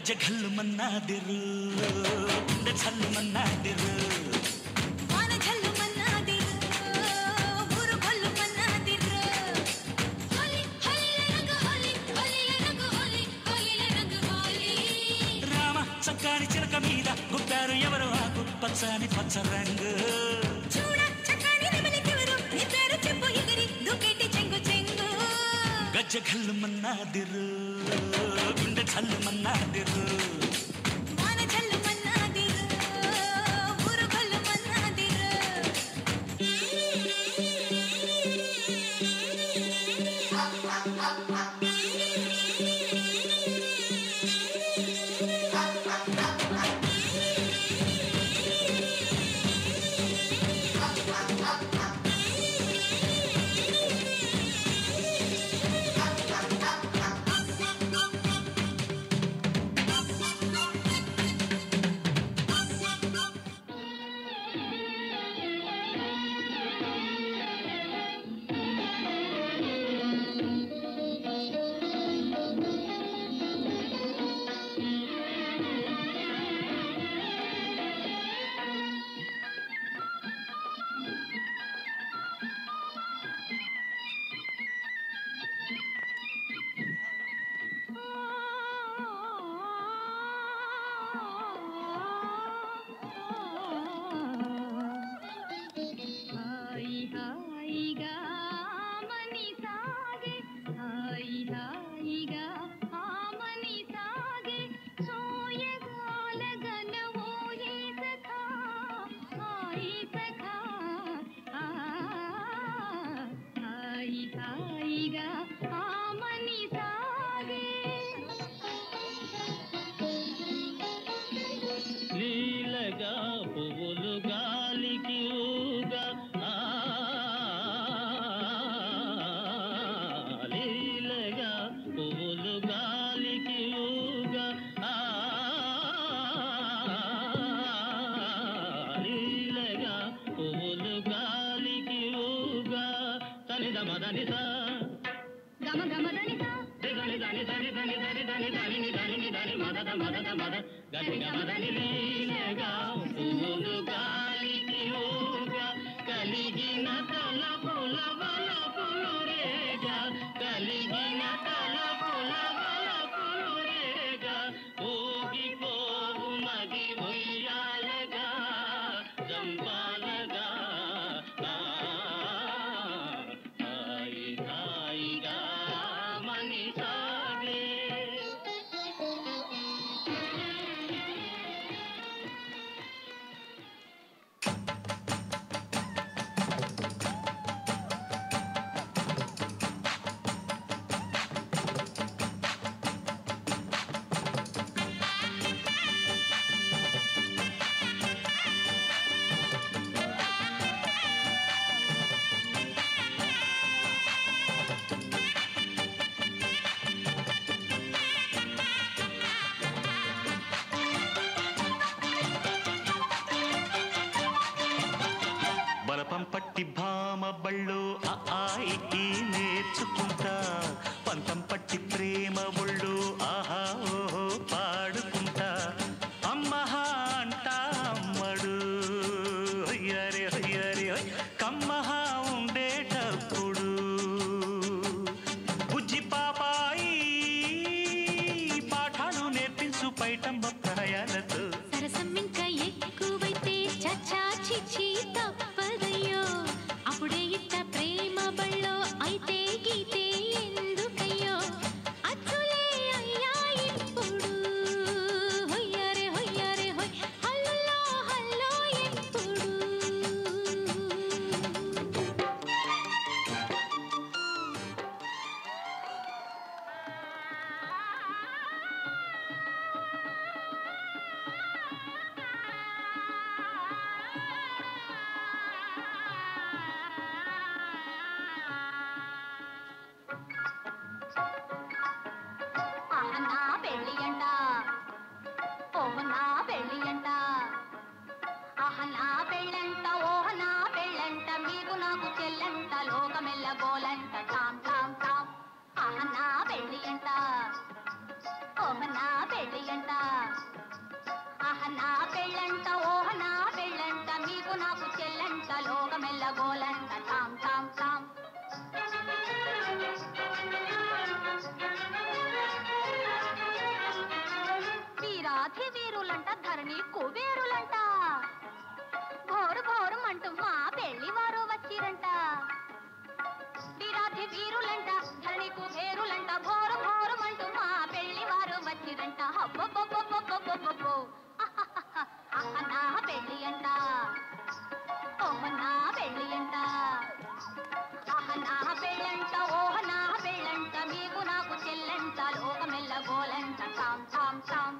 గజ్జె ఘల్లు మన్నాదిరు గుండె చల్లు మన్నాదిరు వాన ఝల్లు మన్నాదిరు ఊరు కొల్లు మన్నాదిరు హోలీ హోలీ రంగు హోలీ హోలీ రంగు హోలీ హోలీ రంగు హోలీ రామ చక్కని చిలక మీద గుప్పారు ఎవరు ఆకు పచ్చని పచ్చ రంగు చూడ చక్కని నెమలికెవరు నీ పేరు చెప్పు ఎగిరి దుకేటి చెంగు చెంగు గజ్జె ఘల్లు మన్నాదిరు గుండె చల్లు మన్నాదిరు వాన ఝల్లు మన్నాదిరు ఊరు కొల్లు మన్నాదిరు లీలగా పువ్వులు గాలికి ఊగా లీలగా పువ్వులు గాలికి ఊగా లీలగా పువ్వులు గాలికి ఊగా తనిద మదనిస గమ గమ దనిసా దని దని దని దని దని దని దని దని దని మదద మదద మద గని గమదని లీలగా పువ్వులు గాలికి ఊగా కలిగిన తలపుల వలపులు రేగా కలిగిన తలపుల వలపులు రేగా ఊగిపోవు నది ఉయ్యాలగా జంపాలగా హాయి హాయిగా మని సాగే బలపం పట్టి భామ బళ్ళు ఆయి నేర్చుకుంటా పంతం పట్టి ప్రేమ ఒళ్ళు ఆహా ఓహో పాడుకుంటా అమ్మహా అంటా అమ్మడు హొయ్యరే హొయ్యరే కమ్మహా ఉండేటప్పుడు బుజ్జి పాపాయి పాఠాలు నేర్పించు పైటమ్మ ప్రాయాలతో సరసం ఇంకా ఎక్కువైతే చచ్చా చిచి తప్పదయ్యో అప్పుడే ఇట్ట ప్రేమ బళ్ళో అయితే గీతే ఎందుకయ్యో అచ్చులే అయ్యా ఇప్పుడు హొయ్యరే హొయ్యరే హొయ్ హల్లో హల్లో ఎప్పుడు ఓహ నా పెళ్ళి అంట ఆహ నా పెళ్ళంట ఓహ నా పెళ్ళంట మీకు నాకు చెల్లంట లోకమెల్ల గోలంట తాం తాం తాం వీరాధి వీరులంట ధరణి కుబేరులంట ఘోరు ఘోరమంటూ మా పెళ్లి వారు వచ్చిరంట వీరాధి వీరులంట ధరణి కుబేరులంట ఘోరు ఘోరమంటూ మా పెళ్లి వారు వచ్చిరంట హబ్బబ్బబ్బబ్బబ్బబ్బబ్బో నా పెళ్లి అంట ఓహ నా పెళ్లి అంట ఆహ నా పెళ్ళంట ఓహ నా పెళ్ళంట మీకు నాకు చెల్లంట లోకమెల్ల గోలంట తాం తాం తాం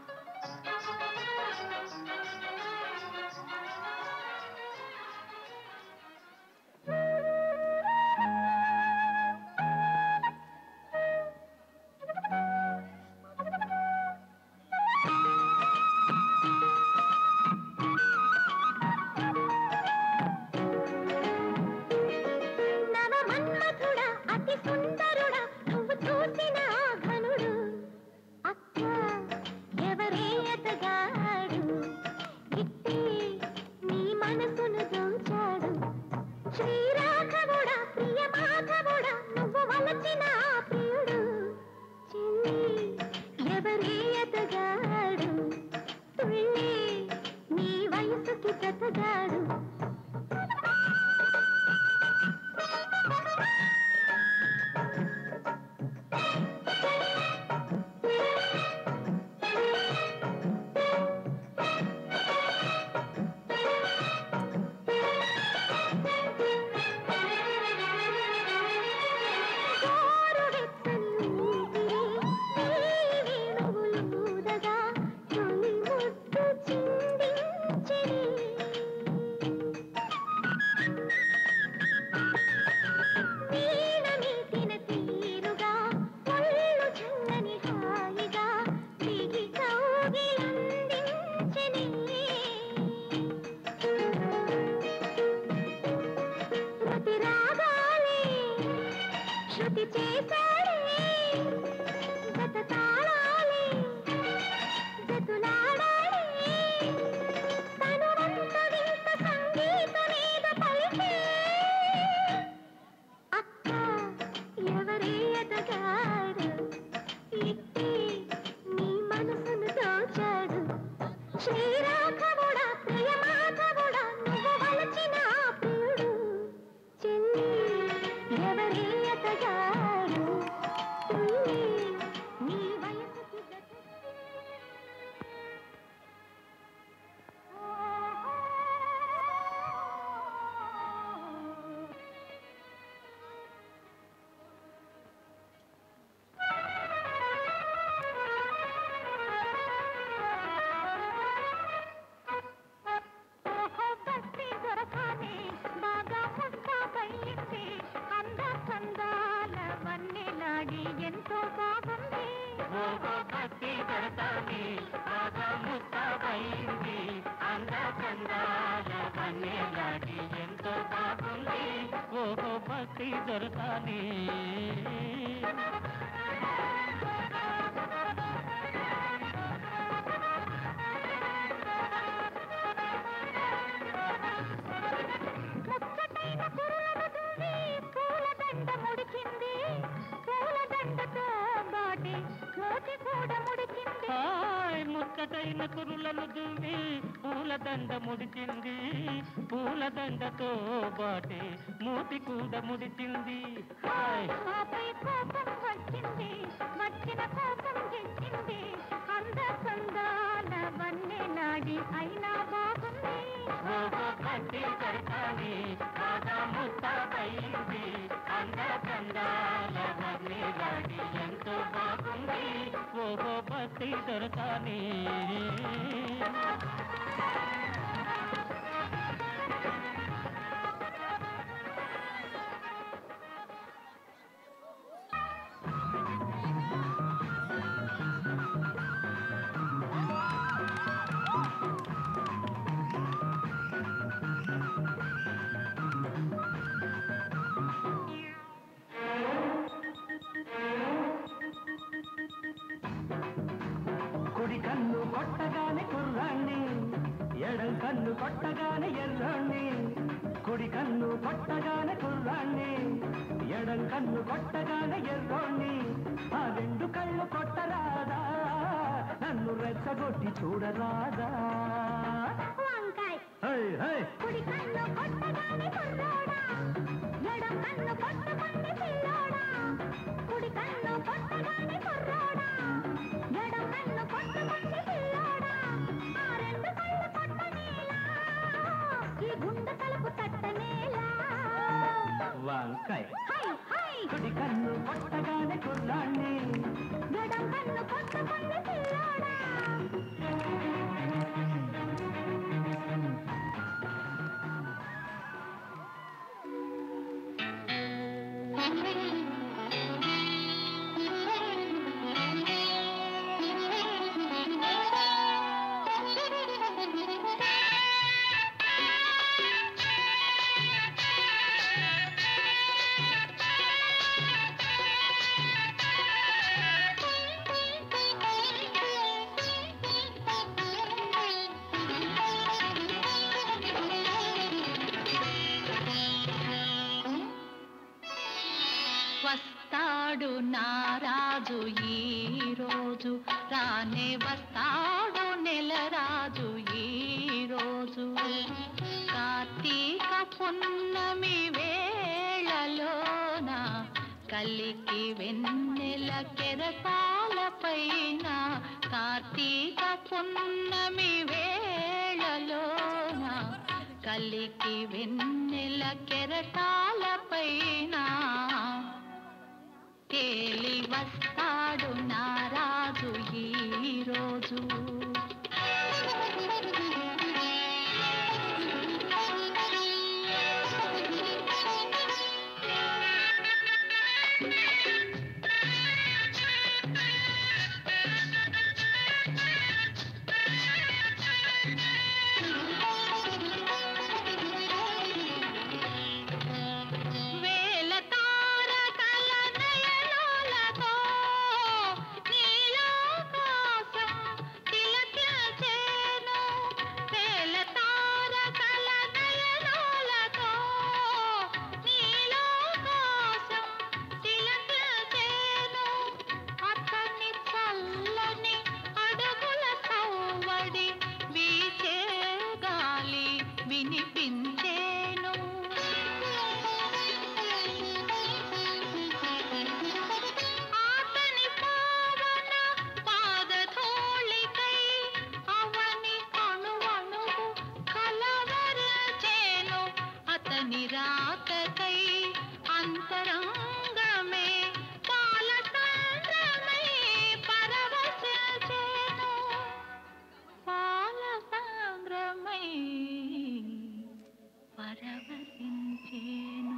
ముక్కటైన కురులను దువ్వి పూలదండ ముడిచింది పూలదండతో బాటే మూతి కూడా ముడిచింది కోపం వచ్చింది వచ్చిన కోపం తెచ్చింది అంద సందాల వన్నె నాడి అయినా బాగుంది కట్టి కడతాని బాగా ముస్తాబైంది అంద సందాల వన్నె నాడి ఎంతో బాగుంది ఓహో బస్తి దొరకాని కన్ను కొట్టగానే ఎర్రాణ్ణి కుడి కన్ను కొట్టగానే కుర్రాణ్ణి ఎడం కన్ను కొట్టగానే ఎర్రోణ్ణి ఆ రెండు కళ్ళు కొట్టరాదా నన్ను రెచ్చగొట్టి చూడరాదా వంకాయ్ హై హై కుడి కన్ను కొట్టగానే కుర్రోడా ఎడం కన్ను కొట్టగానే పిల్లోడా కుడి కన్ను కొట్టగానే కుర్రోడా ఎడం కన్ను కొట్టగానే పిల్లోడా ఆ రెండు కళ్ళు కొట్టనేలా ఈ గుండె తలుపు తట్టనేలా వంకాయ్ హై హై కుడి కన్ను కొట్టగానే కుర్రాణ్ణి ఎడం కన్ను కొట్టగానే పిల్లోడా వస్తాడు నారాజు ఈ రోజు రానే వస్తాడు నెలరాజు ఈ రోజు కార్తీక పున్నమి వేళలోన కలికి వెన్నెల కెరటాలపైన కార్తీక పున్నమి వేళలోన కలికి వెన్నెల కెరటాలపైన తేలి వస్తాడు నారాజు ఈ రోజు వినిపించేను ఆతని పావన పాదధూళికై అవని అణువణువు కలవరచేను అతని రాకకై అంతరంగమే పాలసంద్రమై పరవశించేను పాలసంద్రమై పరవశించేను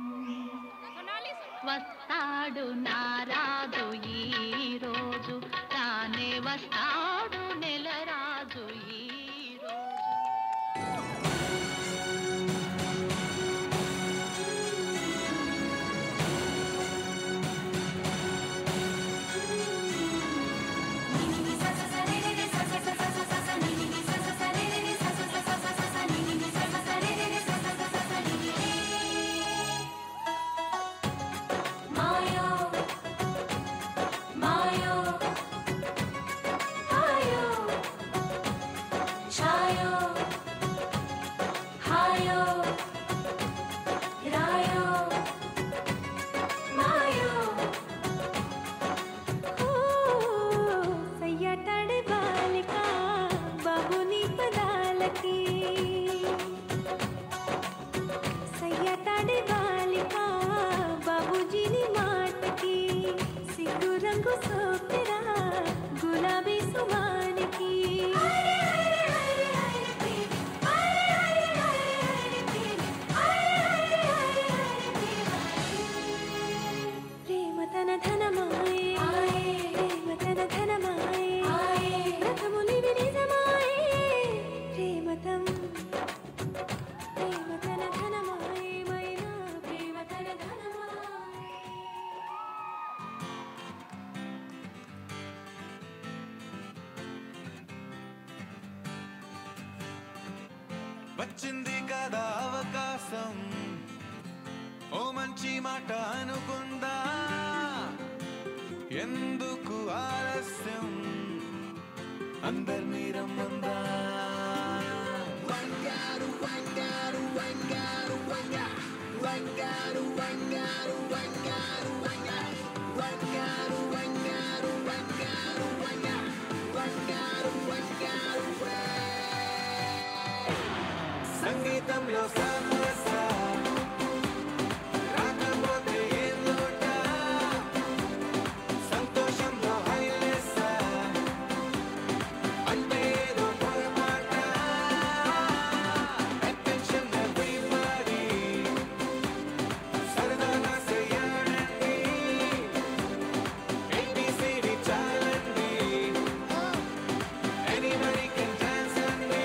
వస్తాడు నారాజు ఈ రోజు తానే వస్తాడు నెలరాజు ఈ రోజు మాయా వచ్చింది కదా అవకాశం ఓ మంచి మాట అనుకుందా ఎందుకు ఆలస్యం అందర్నీ రమ్మందా వంగారు వంగారు వంగారు వంగారు వంగారు వంగారు వంగారు వంగారు వంగారు వంగారు వంగారు వంగారు సంగీతంలో సమస్య రాకపోతే ఏం లోట సంతోషంలో హైలెస్ అంటే ఏదో పొరపాట అటెన్షన్ ఎవ్రీబడీ సరదాగా చేయాలండి ABCD చాలండి anybody can dance and me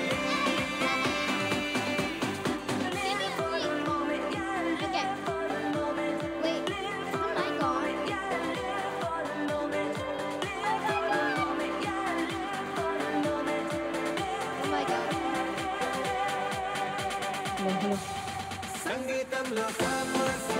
సంగీతంలో సమస్య